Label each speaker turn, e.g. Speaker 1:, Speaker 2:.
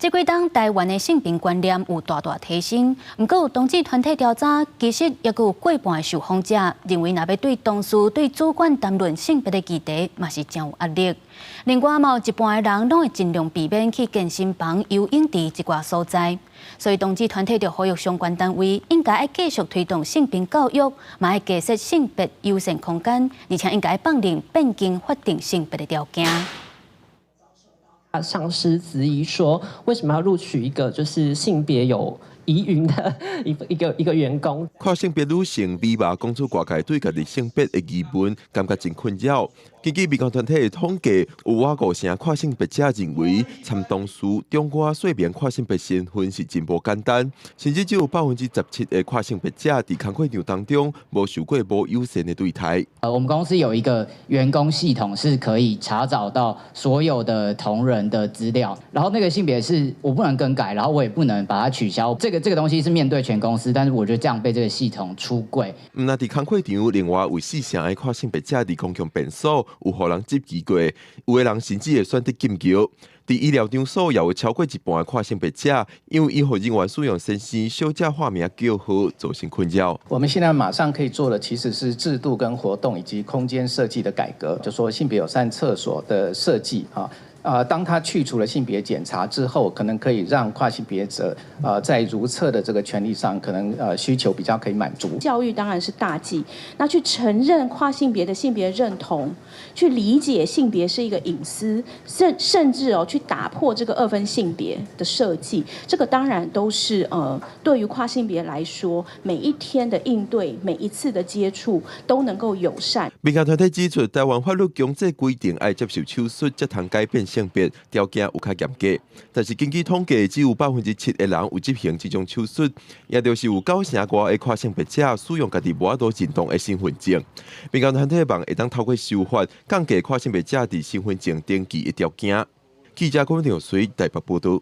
Speaker 1: 这几档台湾的性平观念有大大提升，不过同志团体调查，其实也有过半的受访者认为，若要对同事、对主管谈论性别的议题，嘛是真有压力。另外，嘛有一半的人拢会尽量避免去健身房、游泳池一寡所在，所以同志团体就呼吁相关单位应该要继续推动性平教育，嘛要建设性别优先空间，而且应该放任变更法定性别的条件。
Speaker 2: 上司质疑说，为什么要录取一个就是性别有疑云的一个员工？
Speaker 3: 跨性别女性美貌讲出外界对家己性别的疑问，感觉真困扰。根据民间团体的统计，有5成跨性别者认为，参同事中国说明跨性别身份是真无简单，甚至只有17%的跨性别者在工作场当中无受过无友善的对待。
Speaker 4: 我们公司有一个员工系统，是可以查找到所有的同仁的资料，然后那个性别是我不能更改，然后我也不能把它取消。这个东西是面对全公司，但是我觉得这样被这个系统出柜。
Speaker 3: 那在工作场，另外有4成的跨性别者在公共场所有互人接机过，有的人甚至会选择禁叫。在医疗场所，也有超过一半的跨性别者，因为医护人员使用身心小者化名叫号，造成困扰。
Speaker 5: 我们现在马上可以做的，其实是制度跟活动以及空间设计的改革，就说性别友善厕所的设计当他去除了性别检查之后，可能可以让跨性别者在如厕的这个权利上，可能需求比较可以满足。
Speaker 6: 教育当然是大忌，那去承认跨性别的性别认同，去理解性别是一个隐私，甚至去打破这个2分性别的设计，这个当然都是对于跨性别来说，每一天的应对，每一次的接触都能够友善。
Speaker 3: 民间团体指出，台湾法律强制规定爱接受手术才通改变性别，条件有较严格。但是根据统计，只有7%的人有执行这种手术，也就是有9成外的跨性别者使用家己无法度认同的身份证。民间团体望会当透过修法降低跨性别者伫身份证登记的条件。记者郭文婷随台北报道。